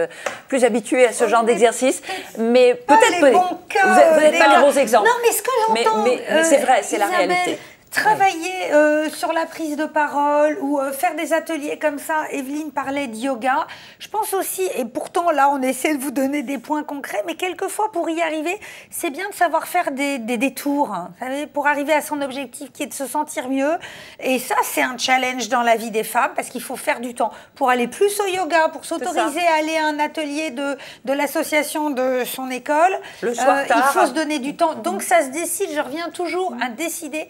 S6: plus habitués à ce genre d'exercice, mais peut-être... Vous n'êtes pas les bons exemples.
S4: Non, mais ce que j'entends...
S6: Mais c'est vrai, c'est la réalité.
S4: Travailler sur la prise de parole ou faire des ateliers comme ça, Evelyne parlait de yoga, je pense aussi, et pourtant là on essaie de vous donner des points concrets, mais quelquefois pour y arriver, c'est bien de savoir faire des détours, hein, vous savez, pour arriver à son objectif qui est de se sentir mieux, et ça c'est un challenge dans la vie des femmes, parce qu'il faut faire du temps pour aller plus au yoga, pour s'autoriser à aller à un atelier de l'association de son école,
S6: le soir tard.
S4: Il faut se donner du temps, donc ça se décide, je reviens toujours à décider.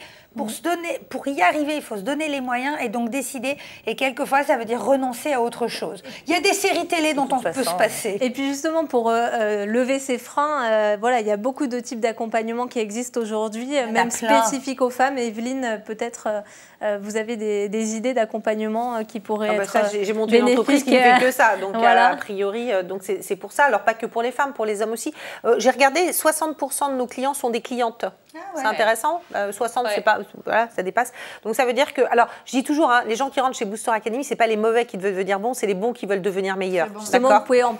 S4: Pour y arriver, il faut se donner les moyens et donc décider. Et quelquefois, ça veut dire renoncer à autre chose. Il y a des séries télé dont on peut se passer.
S3: Et puis justement, pour lever ces freins, il y a beaucoup de types d'accompagnement qui existent aujourd'hui, même spécifiques aux femmes. Evelyne, peut-être vous avez des idées d'accompagnement qui pourraient être
S5: j'ai monté une entreprise qui ne fait que ça. Donc,
S3: voilà.
S5: a priori, c'est pour ça. Alors, pas que pour les femmes, pour les hommes aussi. J'ai regardé, 60% de nos clients sont des clientes. C'est intéressant. 60, c'est pas, voilà, ça dépasse. Donc ça veut dire que, alors je dis toujours, les gens qui rentrent chez Booster Academy, c'est pas les mauvais qui veulent devenir bons, c'est les bons qui veulent devenir meilleurs.
S3: Justement, vous pouvez en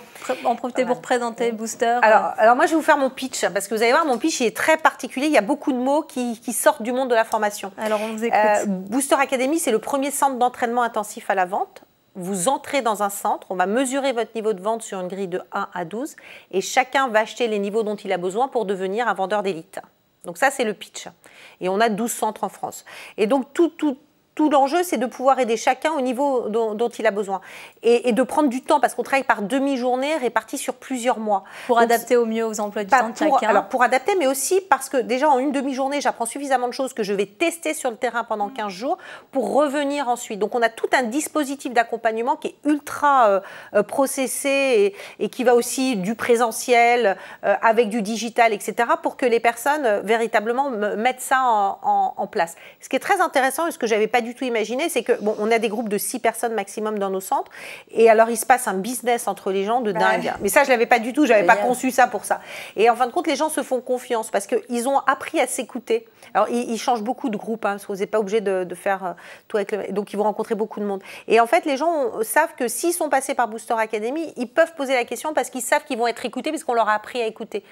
S3: profiter pour présenter Booster.
S5: Alors moi je vais vous faire mon pitch, parce que vous allez voir, mon pitch il est très particulier. Il y a beaucoup de mots qui sortent du monde de la formation.
S3: Alors on vous écoute.
S5: Booster Academy, c'est le premier centre d'entraînement intensif à la vente. Vous entrez dans un centre, on va mesurer votre niveau de vente sur une grille de 1 à 12 et chacun va acheter les niveaux dont il a besoin pour devenir un vendeur d'élite. Donc ça, c'est le pitch. Et on a 12 centres en France. Et donc, tout tout l'enjeu, c'est de pouvoir aider chacun au niveau dont il a besoin. Et de prendre du temps, parce qu'on travaille par demi-journée répartie sur plusieurs mois.
S3: Pour adapter au mieux aux emplois du temps de chacun.
S5: Alors, pour adapter, mais aussi parce que déjà, en une demi-journée, j'apprends suffisamment de choses que je vais tester sur le terrain pendant 15 jours pour revenir ensuite. Donc, on a tout un dispositif d'accompagnement qui est ultra processé et qui va aussi du présentiel avec du digital, etc., pour que les personnes véritablement mettent ça en place. Ce qui est très intéressant et ce que je n'avais pas du tout imaginé, c'est que bon, on a des groupes de 6 personnes maximum dans nos centres, et alors il se passe un business entre les gens de dingue. Mais ça, je l'avais pas du tout, j'avais pas conçu ça pour ça. Et en fin de compte, les gens se font confiance parce qu'ils ont appris à s'écouter. Alors ils changent beaucoup de groupes, parce que vous n'êtes pas obligé de faire tout avec le... Donc ils vont rencontrer beaucoup de monde. Et en fait, les gens savent que s'ils sont passés par Booster Academy, ils peuvent poser la question parce qu'ils savent qu'ils vont être écoutés, parce qu'on leur a appris à écouter.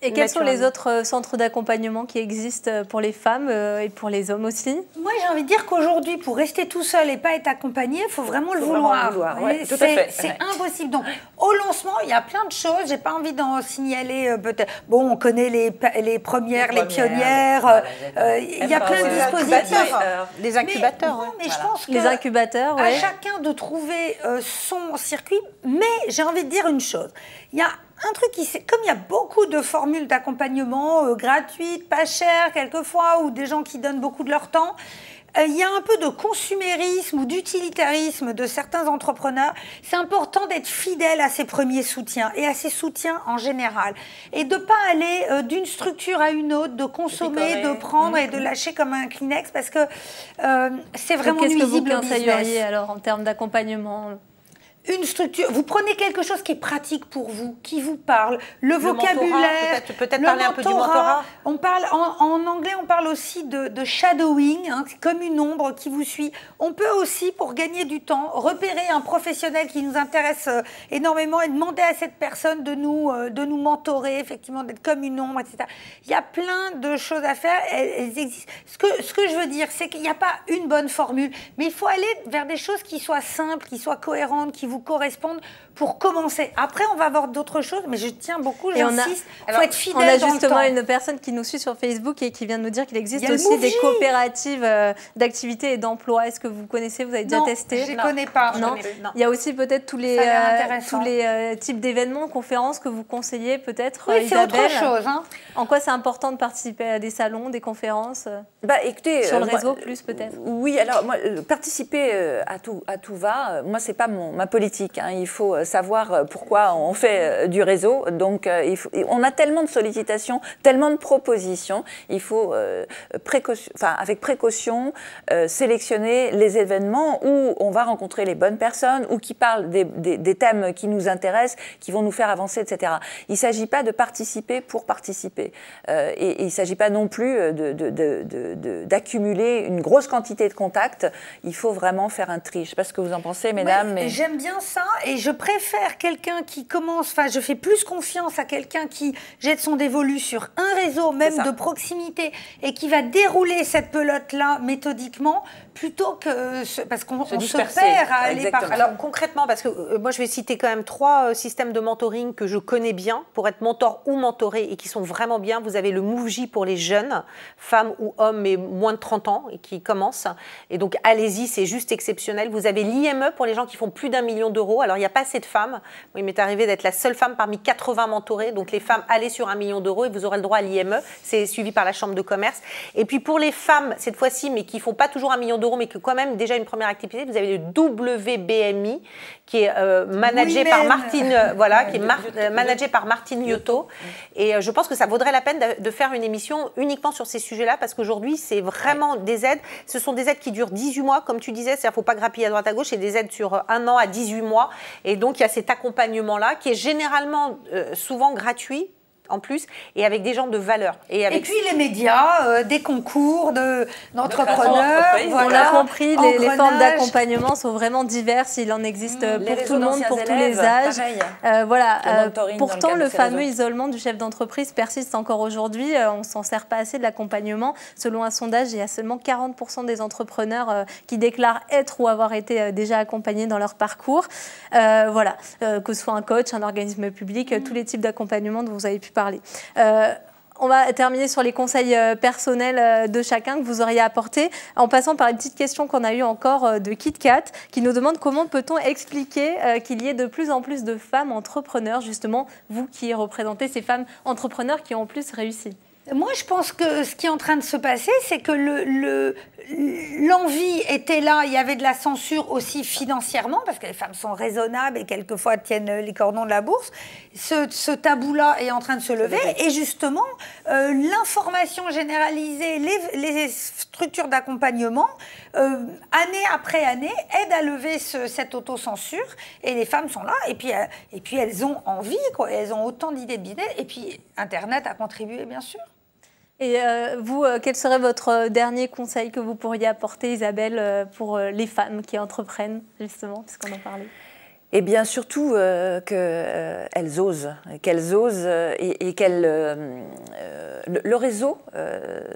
S3: Et quels sont les autres centres d'accompagnement qui existent pour les femmes et pour les hommes aussi?
S4: Moi, j'ai envie de dire qu'aujourd'hui, pour rester tout seul et pas être accompagné, il faut vraiment le vouloir.
S6: Ouais, c'est
S4: impossible. Donc, au lancement, il y a plein de choses. J'ai pas envie d'en signaler peut-être. Bon, on connaît les premières, les pionnières. Il y a plein de dispositifs.
S5: Les incubateurs.
S4: Mais je pense que
S3: les incubateurs,
S4: à chacun de trouver son circuit. Mais j'ai envie de dire une chose. Il y a un truc comme il y a beaucoup de formules d'accompagnement gratuites, pas chères quelquefois, ou des gens qui donnent beaucoup de leur temps, il y a un peu de consumérisme ou d'utilitarisme de certains entrepreneurs. C'est important d'être fidèle à ses premiers soutiens et à ses soutiens en général. Et de ne pas aller d'une structure à une autre, de consommer, de prendre et de lâcher comme un Kleenex, parce que c'est vraiment nuisible au business.
S3: Qu'est-ce que vous conseilleriez alors en termes d'accompagnement ?
S4: Une structure, vous prenez quelque chose qui est pratique pour vous, qui vous parle, le vocabulaire,
S5: peut-être parler un peu du mentorat.
S4: On parle, en anglais, on parle aussi de shadowing, comme une ombre qui vous suit. On peut aussi, pour gagner du temps, repérer un professionnel qui nous intéresse énormément et demander à cette personne de nous mentorer, effectivement, d'être comme une ombre, etc. Il y a plein de choses à faire, elles existent. Ce que je veux dire, c'est qu'il n'y a pas une bonne formule, mais il faut aller vers des choses qui soient simples, qui soient cohérentes, qui vous correspondent pour commencer. Après, on va voir d'autres choses, mais je tiens beaucoup, j'insiste, il faut être fidèle dans le temps.
S3: On a justement une personne qui nous suit sur Facebook et qui vient de nous dire qu'il existe aussi des coopératives d'activité et d'emploi. Est-ce que vous connaissez, vous avez déjà testé?
S4: Je ne connais pas.
S3: Non. Il y a aussi peut-être tous les types d'événements, conférences que vous conseillez peut-être,
S4: oui, c'est autre chose.
S3: En quoi c'est important de participer à des salons, des conférences
S6: écoutez,
S3: sur le réseau plus peut-être?
S6: Oui, alors moi, participer à tout va, moi c'est pas ma politique. Il faut savoir pourquoi on fait du réseau. Donc on a tellement de sollicitations, tellement de propositions. Il faut avec précaution sélectionner les événements où on va rencontrer les bonnes personnes ou qui parlent des thèmes qui nous intéressent, qui vont nous faire avancer, etc. Il ne s'agit pas de participer pour participer. Et il ne s'agit pas non plus d'accumuler une grosse quantité de contacts. Il faut vraiment faire un tri. Je ne sais pas ce que vous en pensez, mesdames. Mais...
S4: J'aime bien ça et je préfère quelqu'un qui commence, je fais plus confiance à quelqu'un qui jette son dévolu sur un réseau, même de proximité, et qui va dérouler cette pelote-là méthodiquement, plutôt que... parce qu'on se perd à aller partout.
S5: Alors concrètement, parce que moi je vais citer quand même 3 systèmes de mentoring que je connais bien pour être mentor ou mentoré et qui sont vraiment bien. Vous avez le MoveJ pour les jeunes, femmes ou hommes, mais moins de 30 ans et qui commencent. Et donc allez-y, c'est juste exceptionnel. Vous avez l'IME pour les gens qui font plus d'1 million d'euros. Alors il n'y a pas assez de femmes. Moi, il m'est arrivé d'être la seule femme parmi 80 mentorés. Donc les femmes, allez sur 1 million d'euros et vous aurez le droit à l'IME. C'est suivi par la Chambre de commerce. Et puis pour les femmes, cette fois-ci, mais qui ne font pas toujours 1 million d'euros, mais que quand même déjà une première activité, vous avez le WBMI qui est managé par Martine, qui est managé par Martine Liotto. Et je pense que ça vaudrait la peine de faire une émission uniquement sur ces sujets-là parce qu'aujourd'hui, c'est vraiment des aides. Ce sont des aides qui durent 18 mois, comme tu disais. C'est-à-dire qu'il ne faut pas grappiller à droite à gauche. C'est des aides sur 1 an à 18 mois. Et donc, il y a cet accompagnement-là qui est généralement souvent gratuit en plus, et avec des gens de valeur.
S4: Et puis les médias, des concours d'entrepreneurs.
S3: On l'a compris, les formes d'accompagnement sont vraiment diverses. Il en existe pour tout le monde, pour tous les âges. Pourtant, le fameux isolement du chef d'entreprise persiste encore aujourd'hui. On ne s'en sert pas assez de l'accompagnement. Selon un sondage, il y a seulement 40% des entrepreneurs qui déclarent être ou avoir été déjà accompagnés dans leur parcours. Que ce soit un coach, un organisme public, tous les types d'accompagnement dont vous avez pu parler. On va terminer sur les conseils personnels de chacun que vous auriez apportés, en passant par une petite question qu'on a eue encore de KitKat, qui nous demande comment peut-on expliquer qu'il y ait de plus en plus de femmes entrepreneurs, justement, vous qui représentez ces femmes entrepreneurs qui ont en plus réussi.
S4: Moi, je pense que ce qui est en train de se passer, c'est que l'envie était là. Il y avait de la censure aussi financièrement, parce que les femmes sont raisonnables et quelquefois tiennent les cordons de la bourse. Ce tabou-là est en train de se lever. Et justement, l'information généralisée, les structures d'accompagnement, année après année, aident à lever cette autocensure. Et les femmes sont là. Et puis elles ont envie, quoi. Elles ont autant d'idées de business. Et puis, Internet a contribué, bien sûr.
S3: Et vous, quel serait votre dernier conseil que vous pourriez apporter, Isabelle, pour les femmes qui entreprennent, justement, puisqu'on en parlait?
S6: Eh bien, surtout qu'elles osent, et qu'elles... le réseau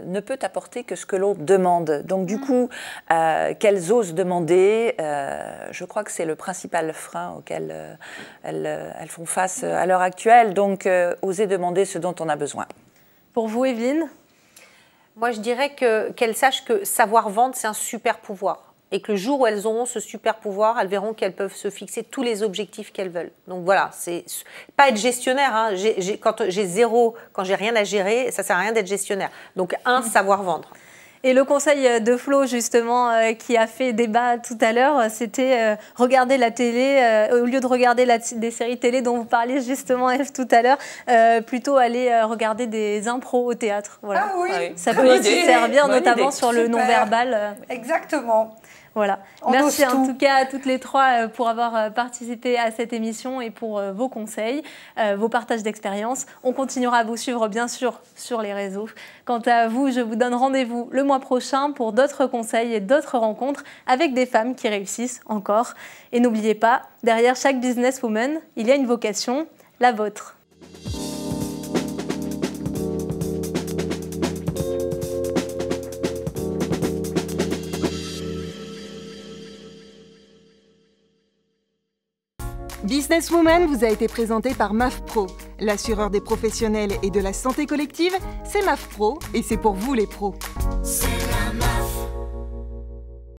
S6: ne peut apporter que ce que l'on demande. Donc, du coup, qu'elles osent demander, je crois que c'est le principal frein auquel elles font face à l'heure actuelle. Donc, oser demander ce dont on a besoin.
S3: Pour vous, Evelyne?
S5: Moi, je dirais qu'elles sachent que savoir vendre, c'est un super pouvoir. Et que le jour où elles auront ce super pouvoir, elles verront qu'elles peuvent se fixer tous les objectifs qu'elles veulent. Donc voilà, c'est pas être gestionnaire. Hein. Quand j'ai zéro, quand j'ai rien à gérer, ça sert à rien d'être gestionnaire. Donc savoir vendre.
S3: Et le conseil de Flo, justement, qui a fait débat tout à l'heure, c'était regarder la télé, au lieu de regarder des séries télé dont vous parliez justement, Eve, tout à l'heure, plutôt aller regarder des impros au théâtre. Voilà.
S4: Ah oui,
S3: ça peut aussi servir, notamment sur le non-verbal.
S4: Exactement.
S3: Voilà. Merci en tout cas à toutes les trois pour avoir participé à cette émission et pour vos conseils, vos partages d'expérience. On continuera à vous suivre bien sûr sur les réseaux. Quant à vous, je vous donne rendez-vous le mois prochain pour d'autres conseils et d'autres rencontres avec des femmes qui réussissent encore. Et n'oubliez pas, derrière chaque businesswoman, il y a une vocation, la vôtre.
S1: Businesswoman vous a été présenté par MAF Pro. L'assureur des professionnels et de la santé collective, c'est MAF Pro et c'est pour vous les pros.